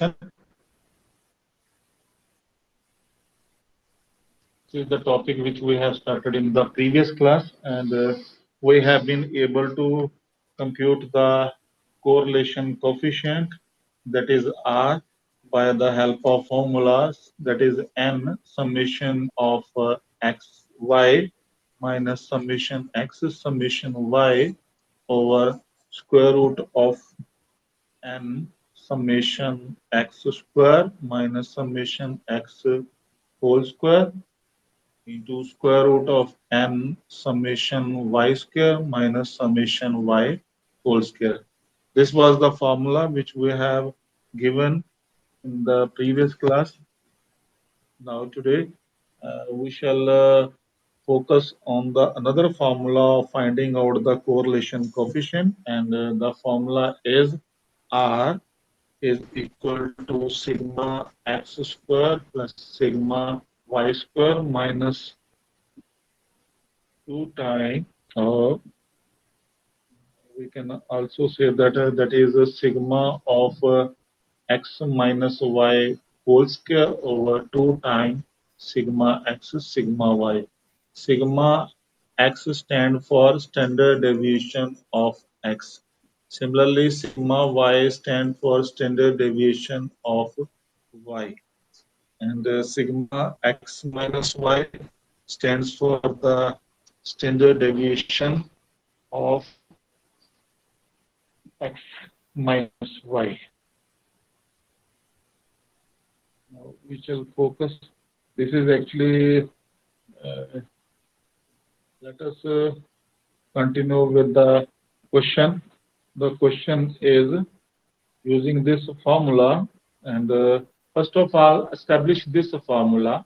This is the topic which we have started in the previous class, and we have been able to compute the correlation coefficient, that is R, by the help of formulas, that is n summation of x y minus summation x summation y over square root of n summation x square minus summation x whole square into square root of n summation y square minus summation y whole square. This was the formula which we have given in the previous class. Now today we shall focus on the another formula of finding out the correlation coefficient, and the formula is R is equal to sigma x square plus sigma y square minus 2 times, or we can also say that that is a sigma of x minus y whole square over 2 times sigma x sigma y. Sigma x stand for standard deviation of x. Similarly, sigma y stand for standard deviation of y. And sigma x minus y stands for the standard deviation of x minus y. Now we shall focus. This is actually, let us continue with the question. The question is using this formula, and first of all, establish this formula.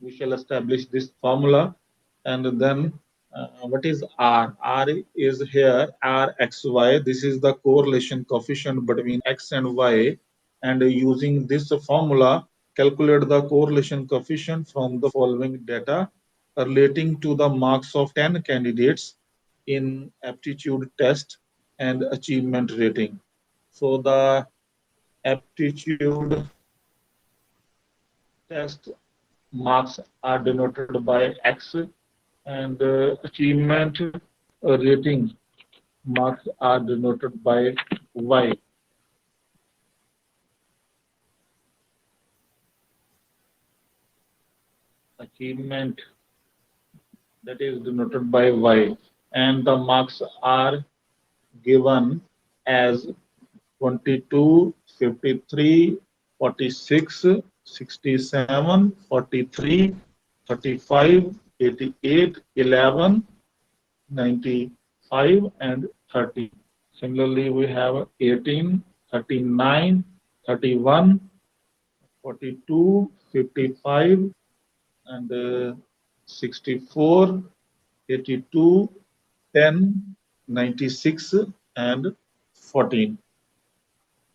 We shall establish this formula, and then what is R? R is here Rxy. This is the correlation coefficient between x and y, and using this formula, calculate the correlation coefficient from the following data relating to the marks of 10 candidates in aptitude test and achievement rating. So the aptitude test marks are denoted by X, and achievement rating marks are denoted by Y. Achievement, that is denoted by Y, and the marks are given as 22, 53, 46, 67, 43, 35, 88, 11, 95, and 30. Similarly, we have 18, 39, 31, 42, 55, and 64, 82, 10, 96, and 14.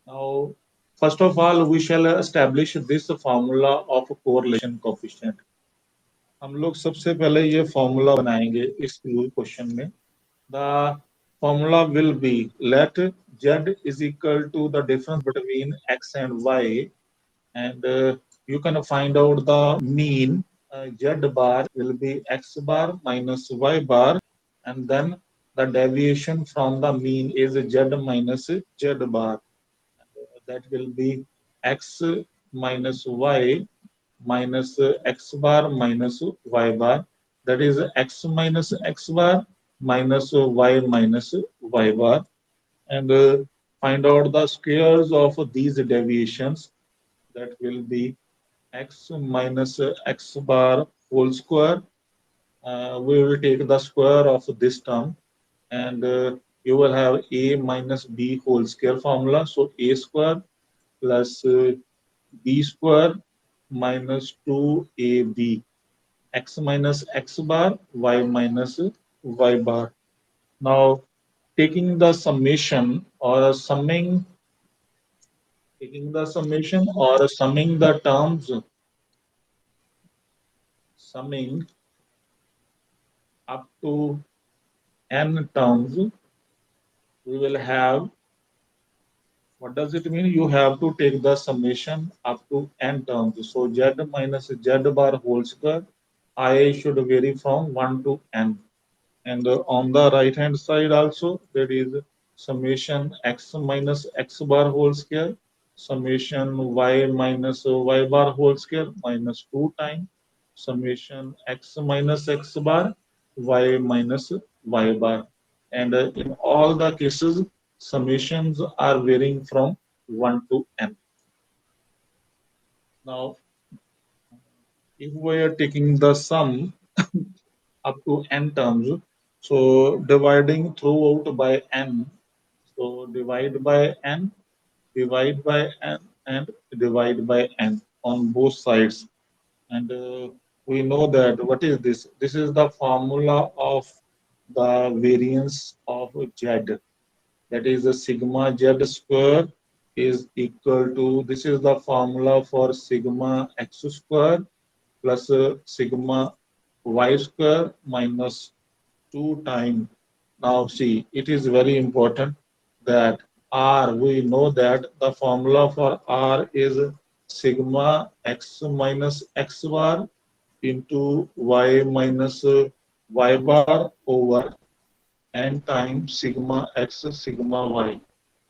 Now, first of all, we shall establish this formula of correlation coefficient. हम लोग सबसे पहले ये formula बनाएंगे इस question में. The formula will be, let z is equal to the difference between x and y, and you can find out the mean. Z bar will be x bar minus y bar, and then the deviation from the mean is z minus z bar. That will be x minus y minus x bar minus y bar. That is x minus x bar minus y minus y bar. And find out the squares of these deviations. That will be x minus x bar whole square. We will take the square of this term, and you will have a minus b whole square formula. So a square plus b square minus 2ab, x minus x bar, y minus y bar. Now, taking the summation or summing, summing the terms, summing up to n terms, we will have What does it mean? You have to take the summation up to n terms. So z minus z bar whole square, I should vary from 1 to n. And on the right hand side also, there is summation x minus x bar whole square, summation y minus y bar whole square minus 2 times, summation x minus x bar, y minus y bar. And in all the cases, summations are varying from 1 to n. Now, if we are taking the sum up to n terms, so dividing throughout by n, so divide by n, and divide by n on both sides. And we know that what is this? This is the formula of the variance of z. That is the sigma z square is equal to, this is the formula for sigma x square plus sigma y square minus 2 times. Now see, it is very important that R, we know that the formula for R is sigma x minus x bar into y minus y bar over n times sigma x sigma y.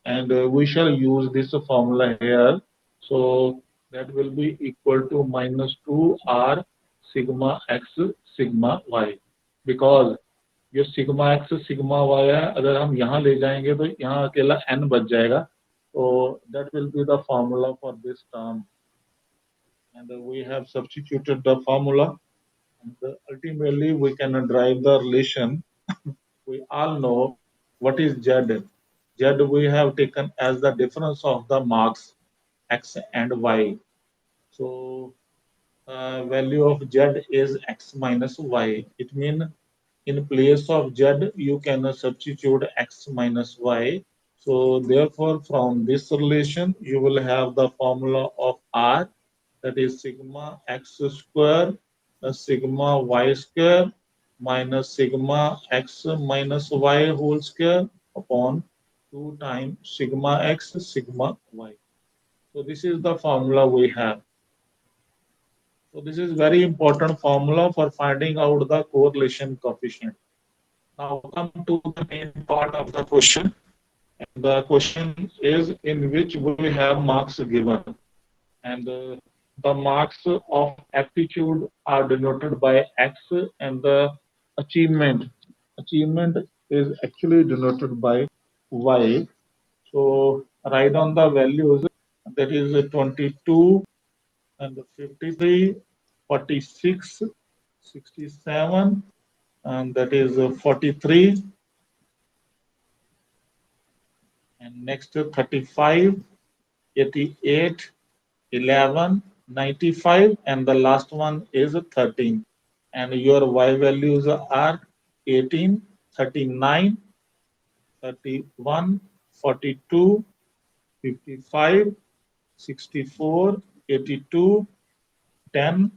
And we shall use this formula here. So that will be equal to minus 2r sigma x sigma y, because ये sigma x sigma Y है, अगर हम यहाँ ले जाएंगे तो यहाँ अकेला n बच जाएगा. तो that will be the formula for this term, and we have substituted the formula, and ultimately we can derive the relation. We all know what is z. Z we have taken as the difference of the marks x and y. So value of z is x minus y. It means in place of z, you can substitute x minus y. So therefore, from this relation, you will have the formula of R, that is sigma x square sigma y square minus sigma x minus y whole square upon 2 times sigma x sigma y. So this is the formula we have. So this is very important formula for finding out the correlation coefficient. Now come to the main part of the question. And the question is in which we have marks given. And the marks of aptitude are denoted by X, and the achievement is actually denoted by Y. So write on the values, that is 22 and 53, 46, 67, and that is 43, and next 35, 88, 11, 95, and the last one is 13. And your Y values are 18, 39, 31, 42, 55, 64, 82, 10,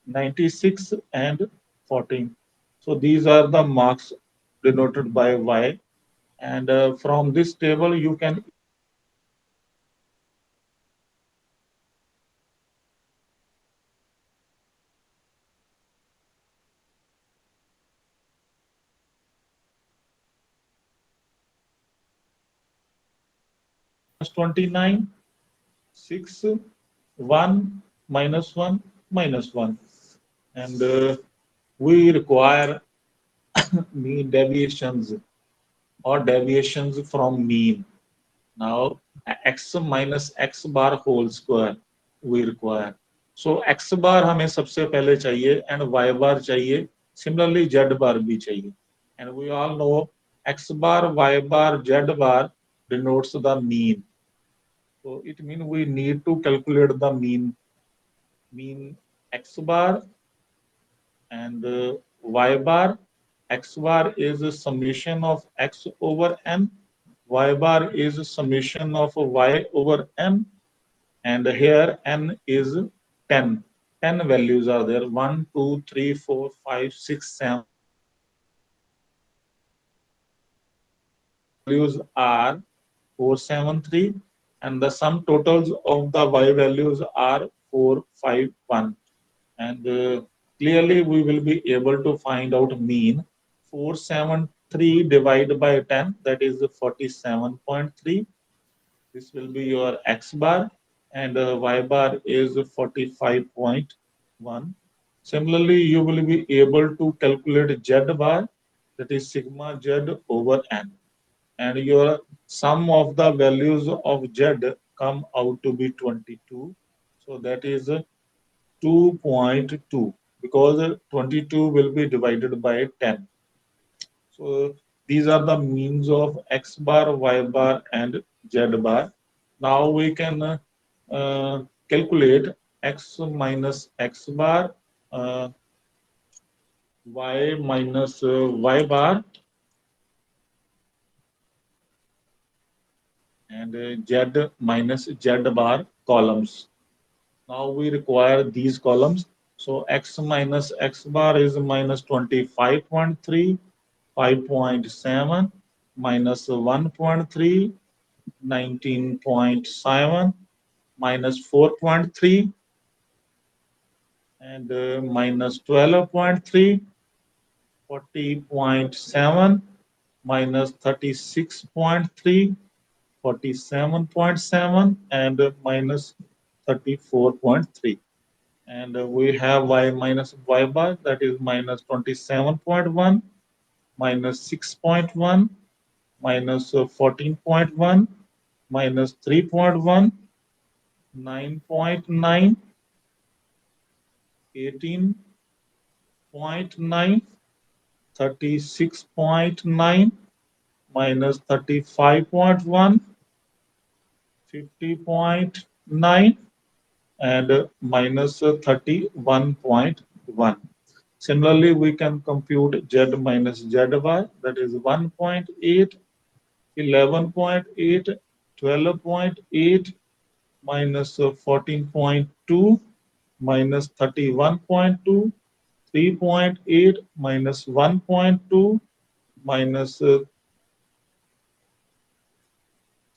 96, and 14. So these are the marks denoted by Y. And from this table, you can minus 29, 6, 1, minus 1, minus 1. And we require mean deviations or deviations from mean. Now, x minus x bar whole square we require. So x bar हमें सबसे पहले चाहिए and y bar चाहिए. Similarly, z bar भी चाहिए. And we all know x bar, y bar, z bar denotes the mean. So it means we need to calculate the mean x bar and y bar. X bar is a summation of x over n. Y bar is a summation of y over n. And here n is 10. 10 values are there. 1, 2, 3, 4, 5, 6, 7. Values are 473, and the sum totals of the y values are 4, 5, 1. And clearly we will be able to find out mean. 473 divided by 10, that is 47.3. This will be your x bar, and y bar is 45.1. Similarly, you will be able to calculate z bar, that is sigma z over n, and your sum of the values of z come out to be 22. So that is 2.2, because 22 will be divided by 10. So these are the means of x bar, y bar, and z bar. Now we can calculate x minus x bar, uh, y minus y bar, and z minus z bar columns. Now we require these columns. So x minus x bar is minus 25.3, 5.7, minus 1.3, 19.7, minus 4.3, and minus 12.3, 40.7, minus 36.3, 47.7, and minus 34.3. And we have y minus y bar, that is minus 27.1, minus 6.1, minus 14.1, minus 3.1, 9.9, 18.9, 36.9, minus 35.1, 50.9, and minus 31.1. Similarly, we can compute z minus z bar, that is 1.8, 11.8, 12.8, minus 14.2, minus 31.2, 3.8, minus 1.2, minus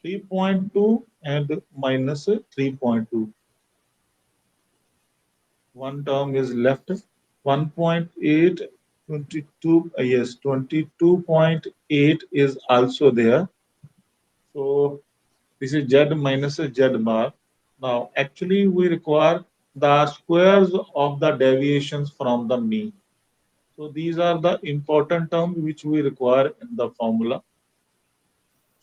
3.2, and minus 3.2. One term is left. 1.8, 22, yes, 22.8 is also there. So this is z minus z bar. Now, actually, we require the squares of the deviations from the mean. So these are the important terms which we require in the formula.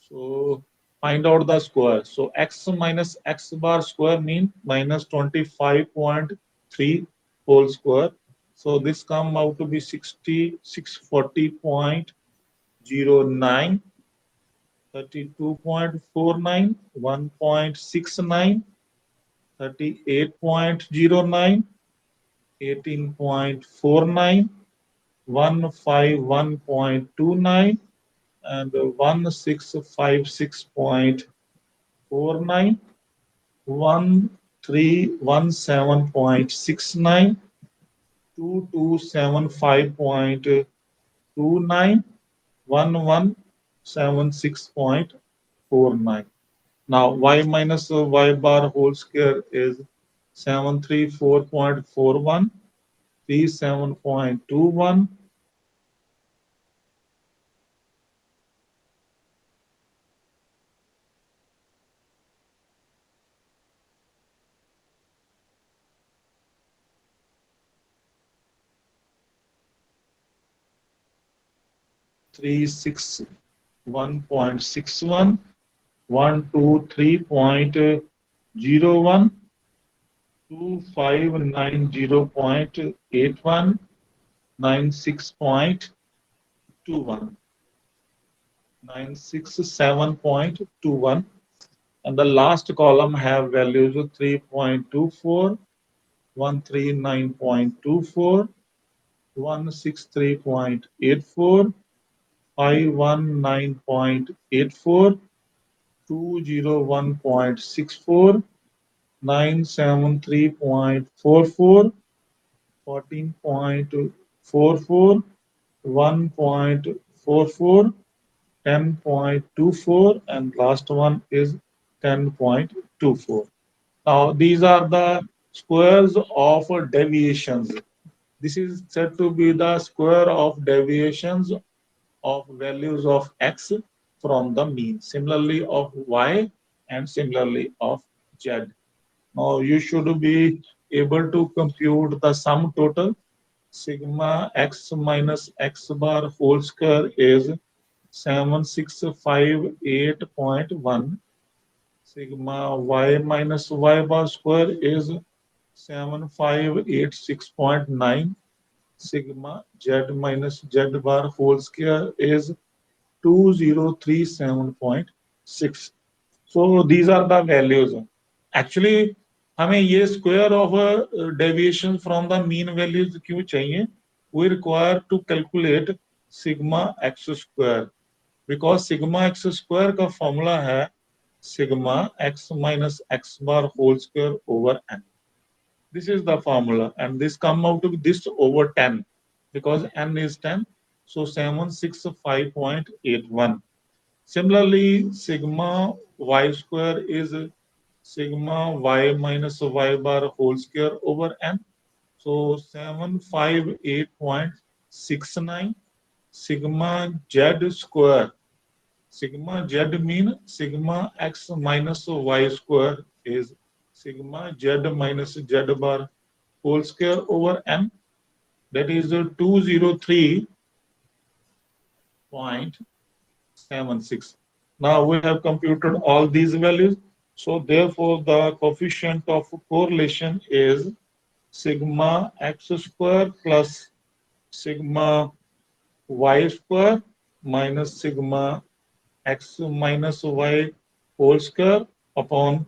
So find out the square. So x minus x bar square mean minus 25.3 whole square. So this come out to be 6640.09, 32.49, 1.69, 38.09, 18.49, 151.29, and 1656.49, 1317.69, 2275.29, 1176.49. Now y minus y bar whole square is 734.41, 37.21, 361.61, 123.01, 2590.81, 96.21, 967.21. And the last column have values of 3.24, 139.24, 163.84, 519.84, 201.64, 973.44, 14.44, 1.44, 10.24, and last one is 10.24. Now, these are the squares of deviations. This is said to be the square of deviations of values of x from the mean, similarly of y and similarly of z. Now, you should be able to compute the sum total. Sigma x minus x bar whole square is 7658.1. Sigma y minus y bar square is 7586.9. Sigma z minus z bar whole square is 2037.6. So these are the values. Actually हमें ये square of deviation from the mean values क्यों चाहिए? We require to calculate sigma x square, because sigma x square का formula है sigma x minus x bar whole square over n. This is the formula, and this come out to be this over 10, because n is 10, so 765.81. Similarly, sigma y square is sigma y minus y bar whole square over n. So 758.69. Sigma z square. Sigma z mean sigma x minus y square is sigma z minus z bar whole square over n. That is 203.76. Now we have computed all these values. So therefore the coefficient of correlation is sigma x square plus sigma y square minus sigma x minus y whole square upon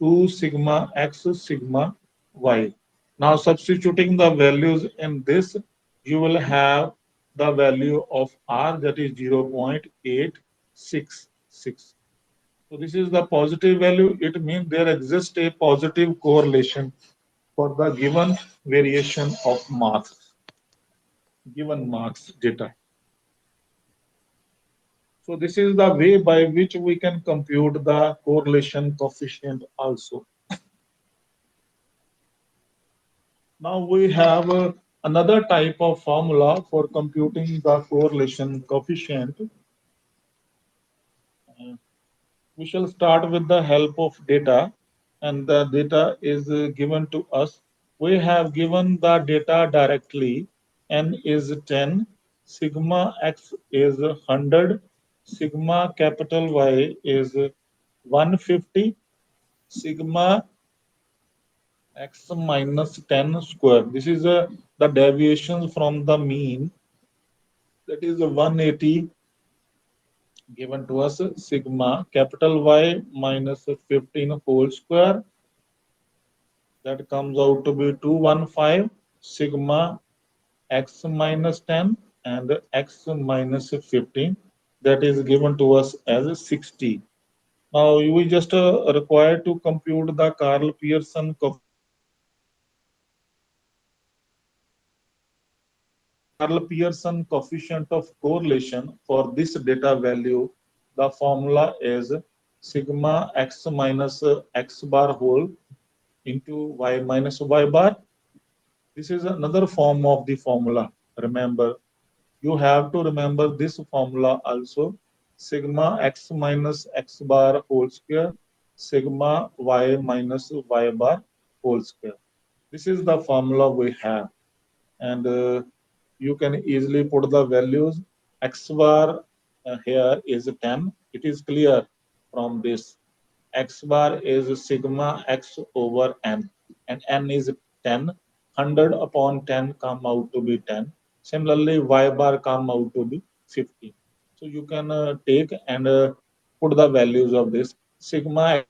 2 sigma x sigma y. Now substituting the values in this, you will have the value of r, that is 0.866. So this is the positive value. It means there exists a positive correlation for the given variation of marks, given marks data. So this is the way by which we can compute the correlation coefficient also. Now we have another type of formula for computing the correlation coefficient. We shall start with the help of data, and the data is given to us. We have given the data directly. N is 10, sigma x is 100, sigma capital Y is 150, sigma x minus 10 square. This is the deviation from the mean, that is 180 given to us. Sigma capital Y minus 15 whole square, that comes out to be 215. Sigma x minus 10 and x minus 15, that is given to us as 60. Now we just require to compute the Karl Pearson coefficient of correlation for this data value. The formula is sigma x minus x bar whole into y minus y bar. This is another form of the formula. Remember, you have to remember this formula also. Sigma x minus x bar whole square, sigma y minus y bar whole square. This is the formula we have. And you can easily put the values. X bar here is 10. It is clear from this. X bar is sigma x over n, and n is 10. 100 upon 10 come out to be 10. Similarly, y bar come out to be 50. So you can take and put the values of this. Sigma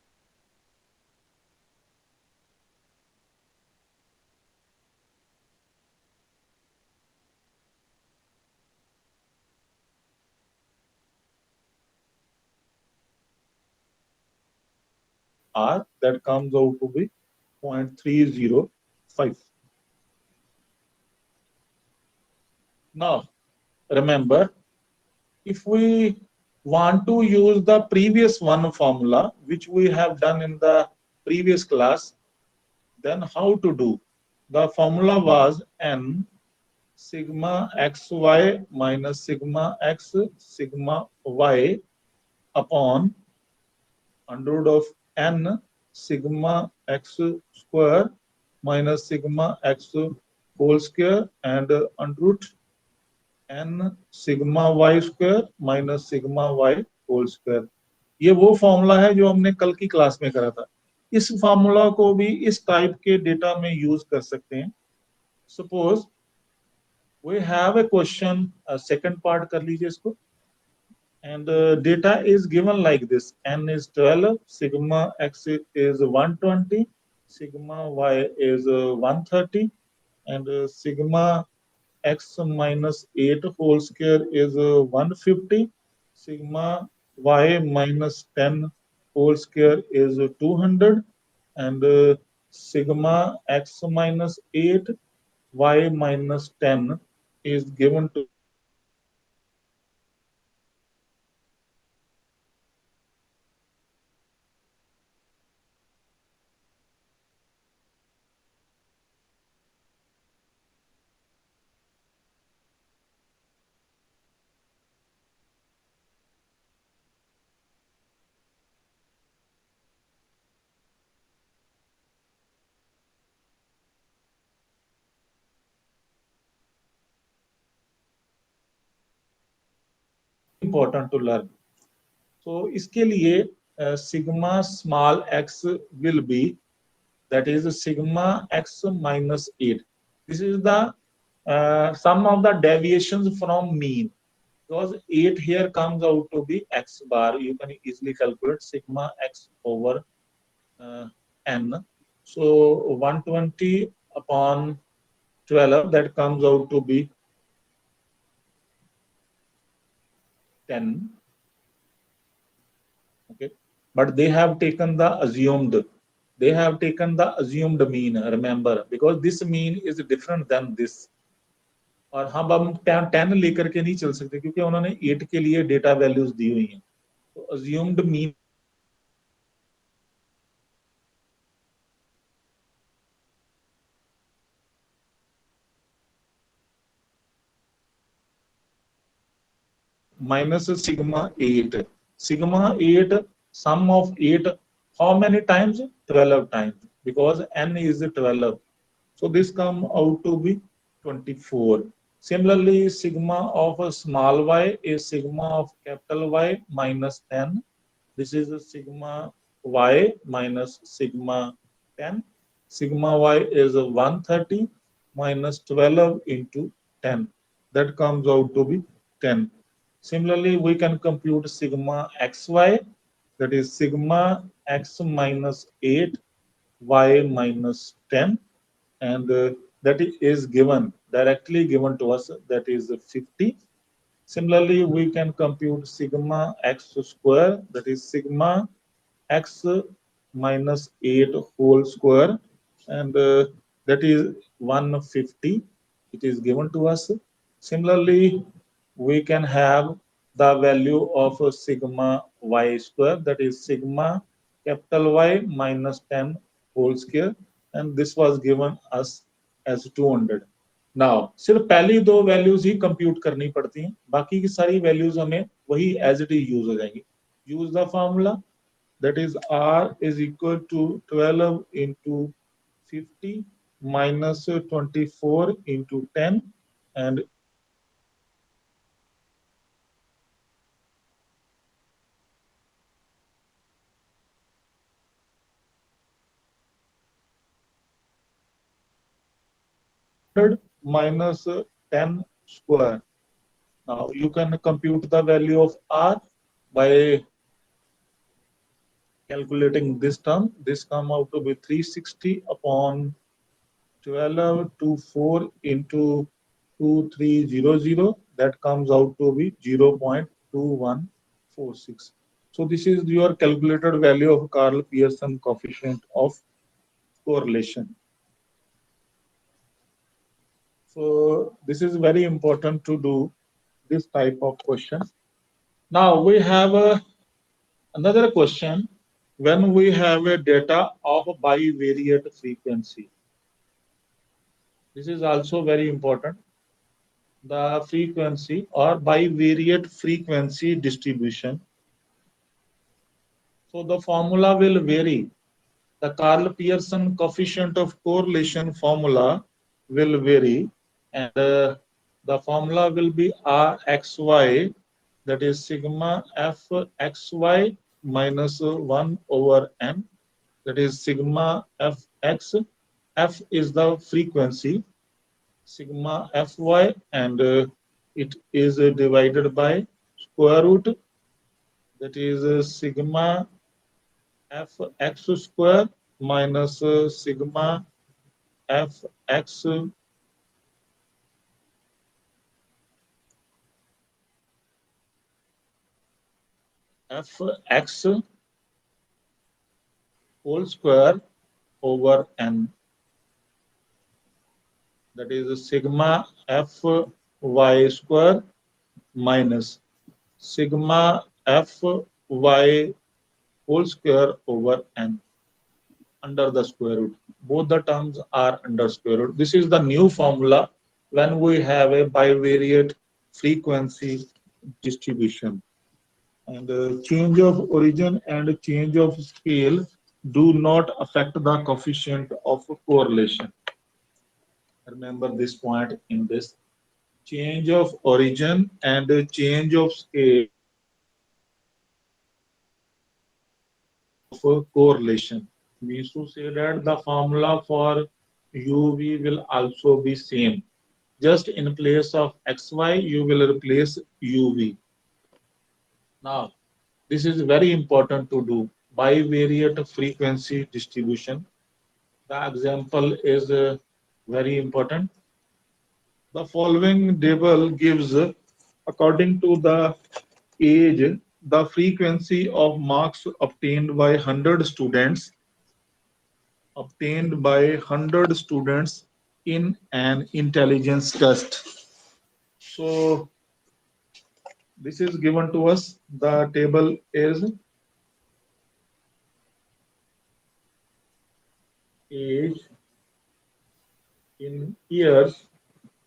r, that comes out to be 0.305. Now, remember, if we want to use the previous one formula which we have done in the previous class, then how to do? The formula was n sigma xy minus sigma x sigma y upon under root of n sigma x square minus sigma x whole square and under root n sigma y square minus sigma y whole square. ये वो formula है जो हमने कल की class में करा था. इस फॉर्मूला को भी इस टाइप के डेटा में यूज कर सकते हैं. Suppose we have a question, second part कर लीजिए इसको. And data is given like this: n is 12, sigma x is 120, sigma y is 130, and sigma x minus 8 whole square is 150, sigma y minus 10 whole square is 200, and sigma x minus 8 y minus 10 is given to important to learn. So इसके लिए sigma small x will be, that is sigma x minus 8. This is the sum of the deviations from mean. Because 8 here comes out to be x bar, you can easily calculate sigma x over n. So 120 upon 12, that comes out to be 10. Okay, but they have taken the assumed mean, remember, because this mean is different than this. और हम 10 लेकर के नहीं चल सकते क्योंकि उन्होंने 8 के लिए डेटा वैल्यूज दी हुई हैं. तो assumed mean minus sigma 8. Sigma 8, sum of 8, how many times? 12 times, because n is 12. So this come out to be 24. Similarly, sigma of a small y is sigma of capital Y minus 10. This is a sigma y minus sigma 10. Sigma y is 130 minus 12 into 10. That comes out to be 10. Similarly, we can compute sigma xy, that is sigma x minus 8 y minus 10, and that is given, directly given to us, that is 50. Similarly, we can compute sigma x square, that is sigma x minus 8 whole square, and that is 150. It is given to us. Similarly, we can have the value of sigma y square, that is sigma capital Y minus 10 whole square, and this was given us as 200. Now सिर्फ पहली दो values ही compute करनी पड़ती हैं, बाकी की सारी values हमें वही एज इट इज यूज हो जाएंगी. Use the formula, that is r is equal to 12 into 50 minus 24 into 10, and minus 10 square. Now you can compute the value of r by calculating this term. This come out to be 360 upon 12 to 4 into 2300. That comes out to be 0.2146. So this is your calculated value of Karl Pearson coefficient of correlation. So this is very important to do this type of question. Now we have another question. When we have a data of bivariate frequency, this is also very important. The frequency or bivariate frequency distribution. So the formula will vary. The Carl Pearson coefficient of correlation formula will vary, and the formula will be Rxy, that is sigma Fxy minus 1 over n, that is sigma Fx. F is the frequency, sigma Fy, and it is divided by square root, that is sigma Fx square minus sigma Fx Fx whole square over n, that is sigma Fy square minus sigma Fy whole square over n under the square root. Both the terms are under square root. This is the new formula when we have a bivariate frequency distribution. And change of origin and change of scale do not affect the coefficient of correlation. Remember this point in this. Change of origin and change of scale of correlation means to say that the formula for UV will also be same. Just in place of XY, you will replace UV. Now, this is very important to do. Bivariate frequency distribution. The example is very important. The following table gives, according to the age, the frequency of marks obtained by 100 students in an intelligence test. So this is given to us. The table is age in years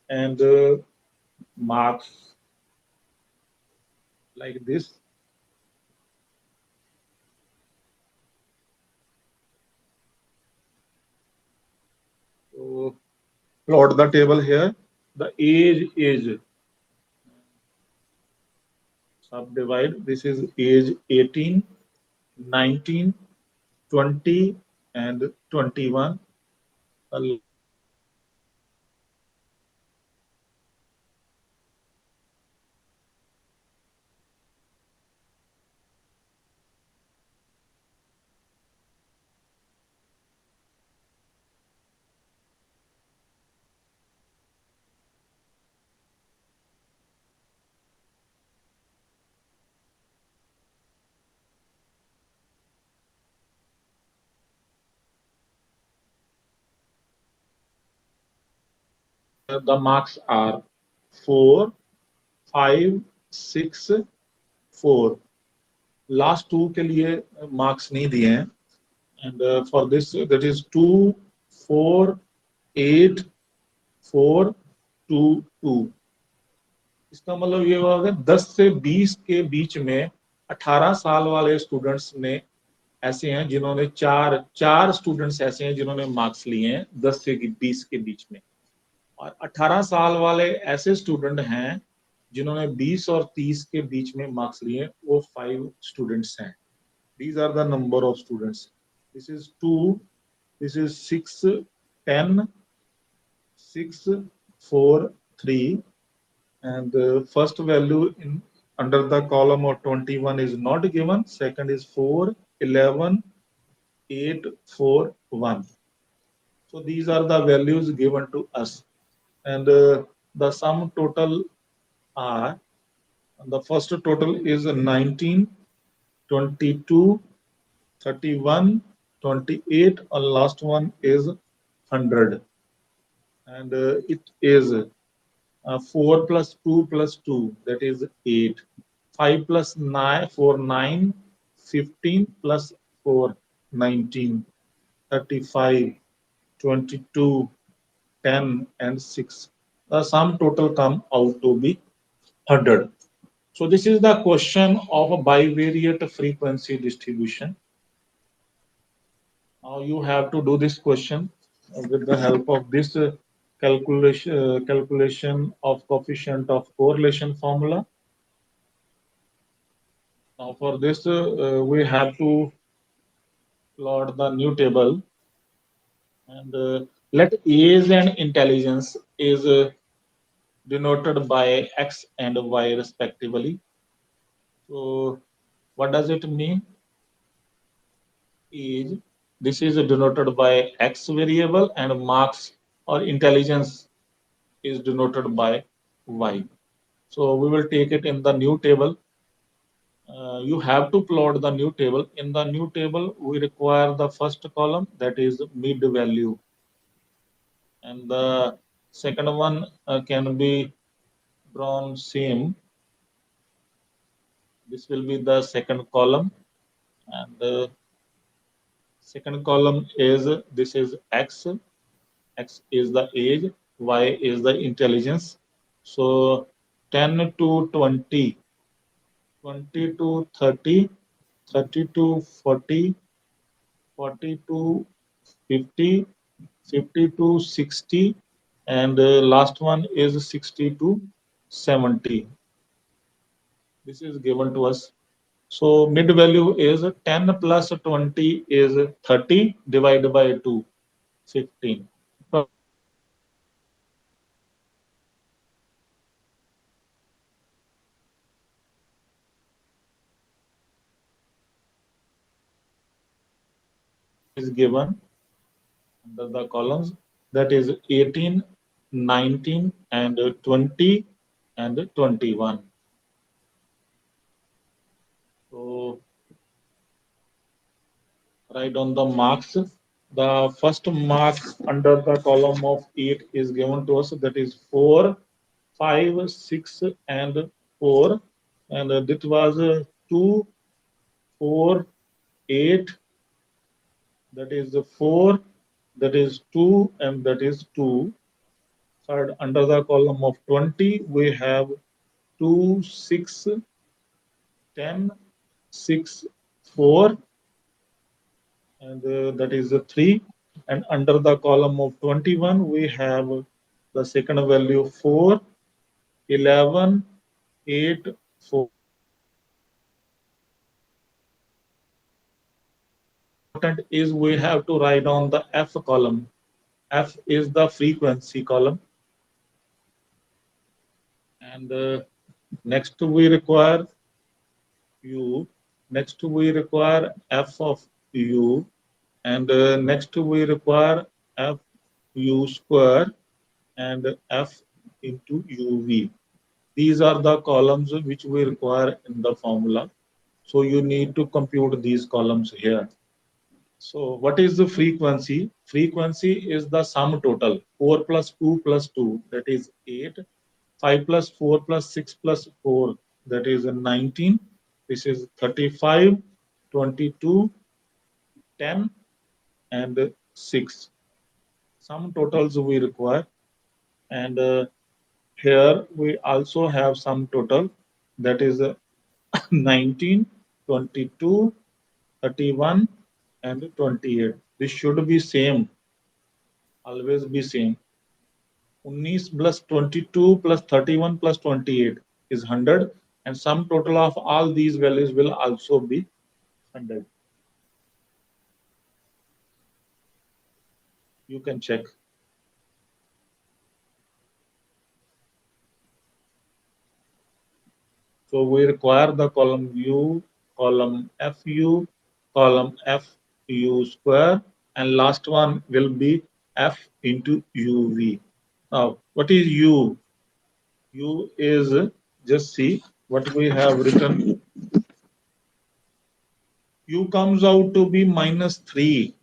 and marks like this. So plot the table here. The age is subdivide. This is age 18, 19, 20, and 21. The marks are 4, 5, 6, 4. Last to के लिए marks नहीं दिए हैं and for this that is 2, 4, 8, 4, 2, 2. इसका मतलब ये हुआ कि 10 से 20 के बीच में 18 साल वाले स्टूडेंट्स ने ऐसे हैं जिन्होंने चार चार स्टूडेंट्स ऐसे हैं जिन्होंने मार्क्स लिए हैं 10 से 20 के बीच में, और 18 साल वाले ऐसे स्टूडेंट हैं जिन्होंने 20 और 30 के बीच में मार्क्स लिए, वो 5 स्टूडेंट्स हैं. These are the number of students. This is 2, this is 6, 10, 6, 4, 3, and the first value in under the column of 21 is not given. Second is 4, 11, 8, 4, 1. So these are the values given to us, and the sum total are, the first total is 19, 22, 31, 28, and last one is 100. And it is 4 plus 2 plus 2, that is 8. 5 plus 9, 4, 9, 15 plus 4, 19, 35, 22, 10, and 6. The sum total come out to be 100. So this is the question of a bivariate frequency distribution. Now you have to do this question with the help of this calculation of coefficient of correlation formula. Now for this we have to plot the new table, and let age and intelligence is denoted by x and y respectively. So what does it mean? Age, this is denoted by x variable, and marks or intelligence is denoted by y. So we will take it in the new table. You have to plot the new table. In the new table, we require the first column, that is mid value, and the second one can be drawn same. This will be the second column, and the second column is, this is x. X is the age, y is the intelligence. So 10 to 20, 20 to 30, 30 to 40, 40 to 50, 50 to 60, and last one is 60 to 70. This is given to us. So mid value is 10 plus 20 is 30 divided by 2, 15. So is given under the columns, that is 18, 19, and 20 and 21. So write on the marks. The first mark under the column of 8 is given to us, that is 4, 5, 6, and 4. And that was 2, 4, 8, that is 4, that is 2, and that is 2. Third, under the column of 20, we have 2, 6, 10, 6, 4, and that is 3. And under the column of 21, we have the second value 4, 11, 8, 4. Important is we have to write down the F column. F is the frequency column. And next we require U. Next we require F of U. And next we require F U square and F into UV. These are the columns which we require in the formula. So you need to compute these columns here. So what is the frequency? Frequency is the sum total. 4 plus 2 plus 2, that is 8. 5 plus 4 plus 6 plus 4, that is 19. This is 35, 22, 10, and 6. Sum totals we require. And here we also have sum total, that is 19, 22, 31, and 28. This should be same, always be same. 19 plus 22 plus 31 plus 28 is 100, and sum total of all these values will also be 100. You can check. So we require the column U, column FU, column FU square, and last one will be F into UV. Now, what is U? U is, just see what we have written. U comes out to be minus 3.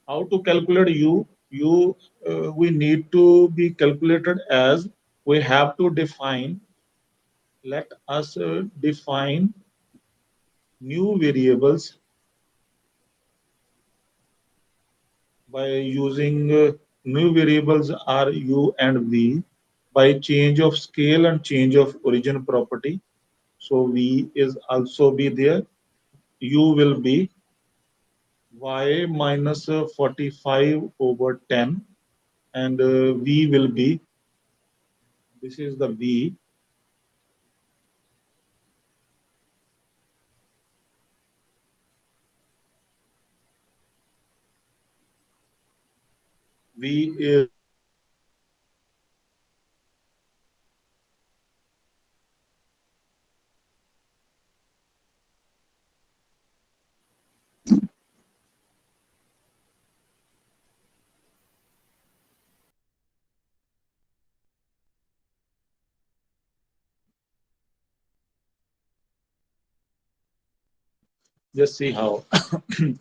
How to calculate U? you we need to be calculated as we have to define. Let us define new variables by using new variables are u and v by change of scale and change of origin property. So v is also be there. U will be y minus 45 over 10, and v will be, this is the v, v is just see how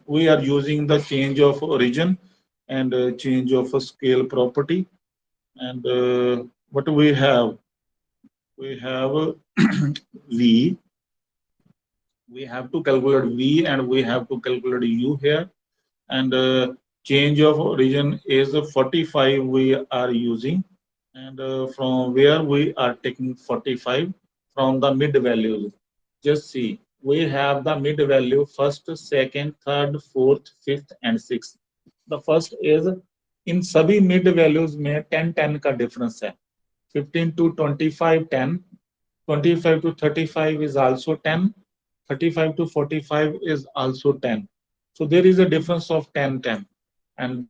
we are using the change of origin and change of a scale property. And what we have v, we have to calculate v and we have to calculate u here. And change of origin is 45 we are using. And from where we are taking 45? From the mid values. Just see, we have the mid value first, second, third, fourth, fifth and sixth. The first is, इन सभी mid values में 10-10 का difference है. 15 to 25 10, 25 to 35 is also 10, 35 to 45 is also 10. So there is a difference of 10-10. And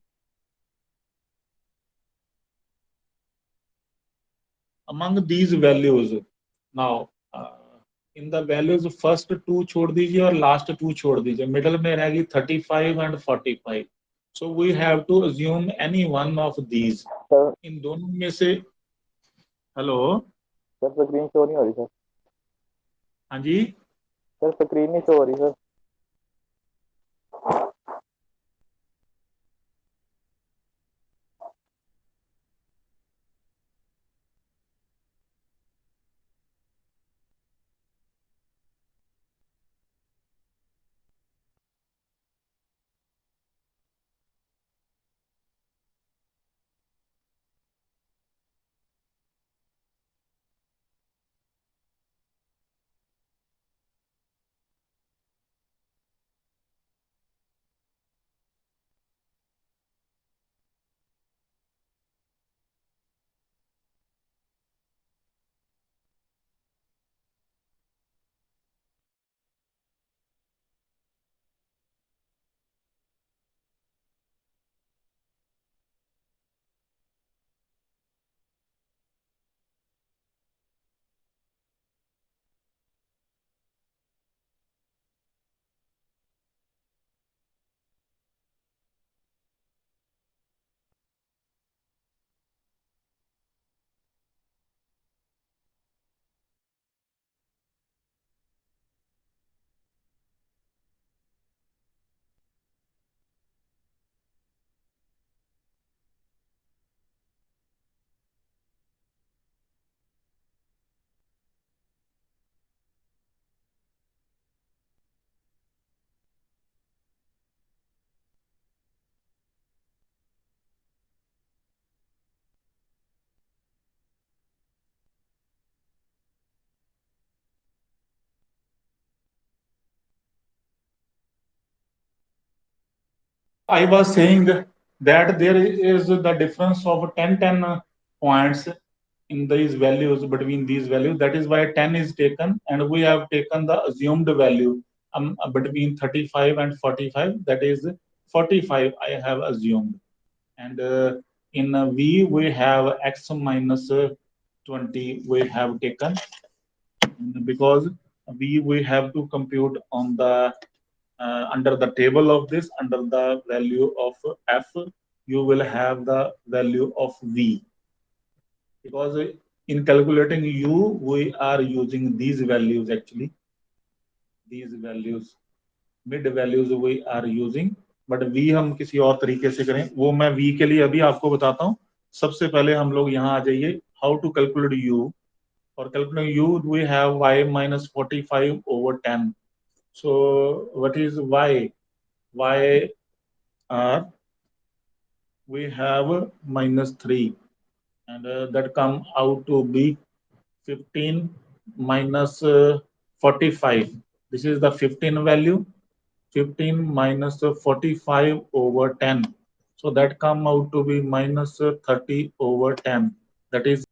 among these values, now in the values first two छोड़ दीजिए और last two छोड़ दीजिए, middle में रहेगी 35 and 45. So we have to assume any one of these. Sir इन दोनों में से, हेलो, सर स्क्रीन शो नहीं हो रही सर. हाँ जी, सर स्क्रीन नहीं शो हो रही sir. I was saying that there is the difference of 10-10 points in these values, between these values. That is why 10 is taken, and we have taken the assumed value between 35 and 45. That is 45 I have assumed. And in v we have x minus 20 we have taken, because we have to compute on the under the table of this, under the value of f, you will have the value of v. Because in calculating u, we are using these values actually. These values, mid values we are using. But we हम किसी और तरीके से करें, वो मैं we के लिए अभी आपको बताता हूँ। सबसे पहले हम लोग यहाँ आ जाइए, how to calculate u. For calculating u, we have y minus 45 over 10. So what is y? Y are, we have minus 3, and that come out to be 15 minus 45. This is the 15 value. 15 minus 45 over 10. So that come out to be minus 30 over 10. That is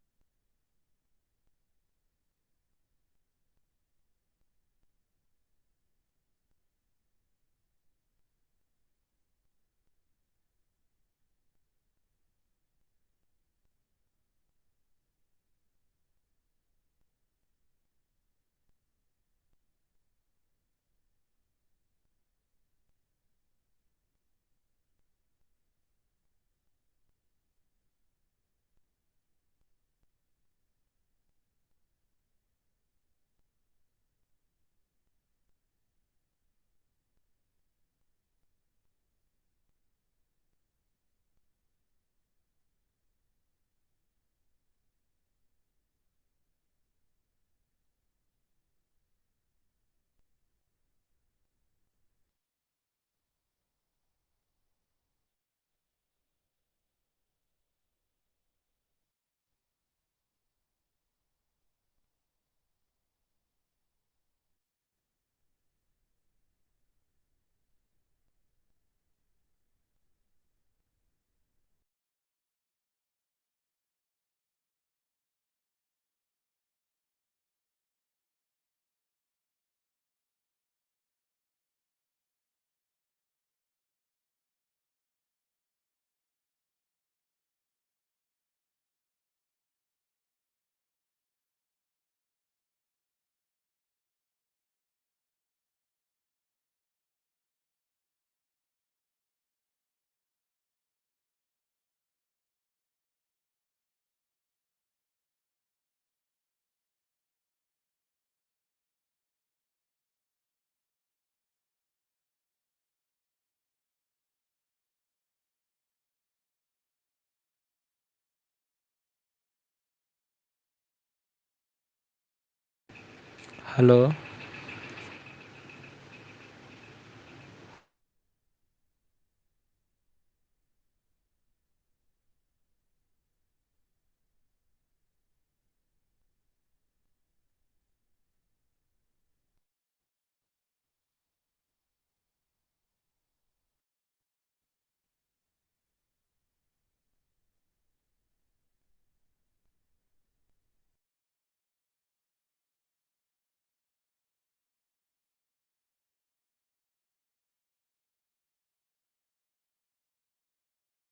hello.